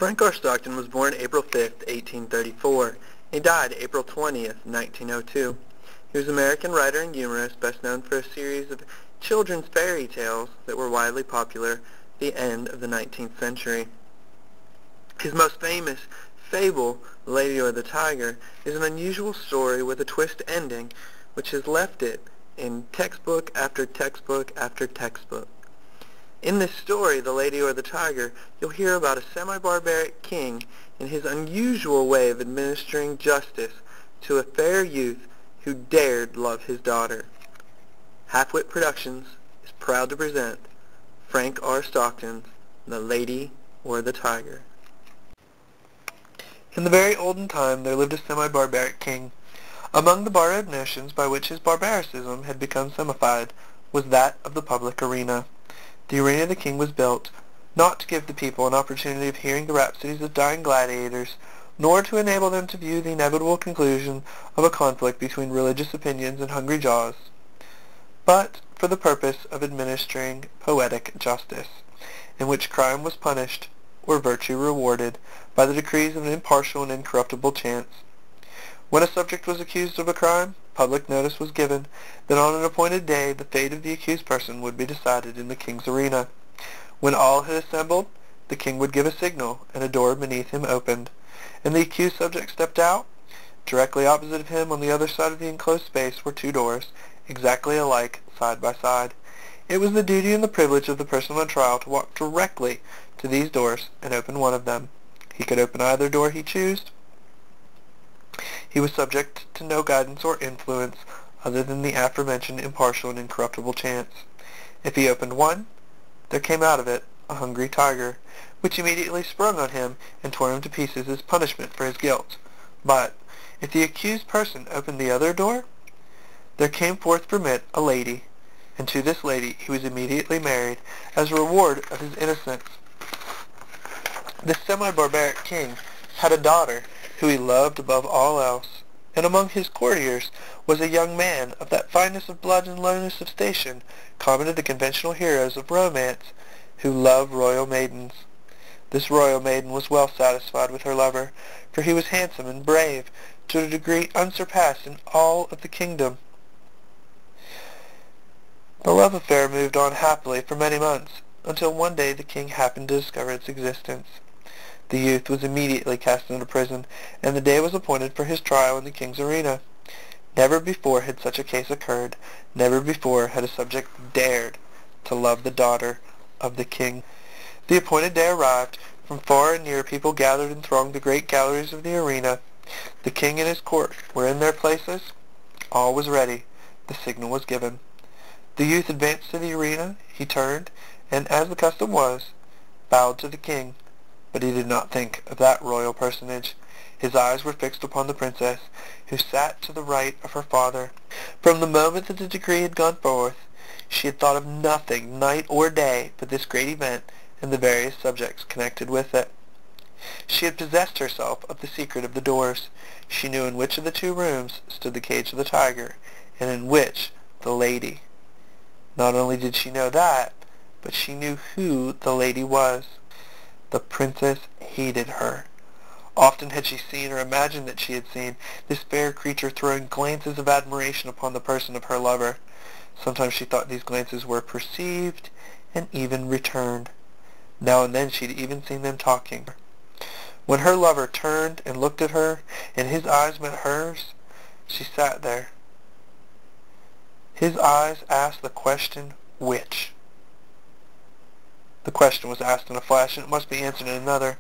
Frank R. Stockton was born April 5, 1834. He died April 20th, 1902. He was an American writer and humorist, best known for a series of children's fairy tales that were widely popular at the end of the 19th century. His most famous fable, Lady or the Tiger, is an unusual story with a twist ending, which has left it in textbook after textbook after textbook. In this story, The Lady or the Tiger, you'll hear about a semi-barbaric king and his unusual way of administering justice to a fair youth who dared love his daughter. Half-Wit Productions is proud to present Frank R. Stockton's The Lady or the Tiger. In the very olden time there lived a semi-barbaric king. Among the borrowed notions by which his barbaricism had become semified was that of the public arena. The arena the king was built, not to give the people an opportunity of hearing the rhapsodies of dying gladiators, nor to enable them to view the inevitable conclusion of a conflict between religious opinions and hungry jaws, but for the purpose of administering poetic justice, in which crime was punished, or virtue rewarded, by the decrees of an impartial and incorruptible chance. When a subject was accused of a crime, public notice was given that on an appointed day the fate of the accused person would be decided in the king's arena. When all had assembled, the king would give a signal, and a door beneath him opened, and the accused subject stepped out. Directly opposite of him on the other side of the enclosed space were two doors, exactly alike, side by side. It was the duty and the privilege of the person on trial to walk directly to these doors and open one of them. He could open either door he chose. He was subject to no guidance or influence other than the aforementioned impartial and incorruptible chance. If he opened one, there came out of it a hungry tiger, which immediately sprung on him and tore him to pieces as punishment for his guilt. But if the accused person opened the other door, there came forth from it a lady, and to this lady he was immediately married as a reward of his innocence. This semi-barbaric king had a daughter who he loved above all else, and among his courtiers was a young man of that fineness of blood and lowness of station common to the conventional heroes of romance who love royal maidens. This royal maiden was well satisfied with her lover, for he was handsome and brave to a degree unsurpassed in all of the kingdom. The love affair moved on happily for many months, until one day the king happened to discover its existence. The youth was immediately cast into prison, and the day was appointed for his trial in the king's arena. Never before had such a case occurred. Never before had a subject dared to love the daughter of the king. The appointed day arrived. From far and near people gathered and thronged the great galleries of the arena. The king and his court were in their places. All was ready. The signal was given. The youth advanced to the arena. He turned, and, as the custom was, bowed to the king. But he did not think of that royal personage. His eyes were fixed upon the princess, who sat to the right of her father. From the moment that the decree had gone forth, she had thought of nothing, night or day, but this great event and the various subjects connected with it. She had possessed herself of the secret of the doors. She knew in which of the two rooms stood the cage of the tiger, and in which the lady. Not only did she know that, but she knew who the lady was. The princess hated her. Often had she seen, or imagined that she had seen, this fair creature throwing glances of admiration upon the person of her lover. Sometimes she thought these glances were perceived and even returned. Now and then she had even seen them talking. When her lover turned and looked at her, and his eyes met hers, she sat there. His eyes asked the question, which? The question was asked in a flash, and it must be answered in another.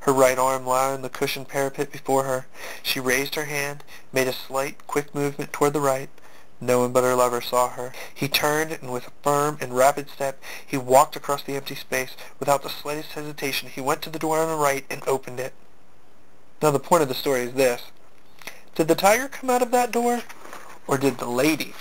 Her right arm lay on the cushioned parapet before her. She raised her hand, made a slight, quick movement toward the right. No one but her lover saw her. He turned, and with a firm and rapid step, he walked across the empty space. Without the slightest hesitation, he went to the door on the right and opened it. Now the point of the story is this. Did the tiger come out of that door, or did the lady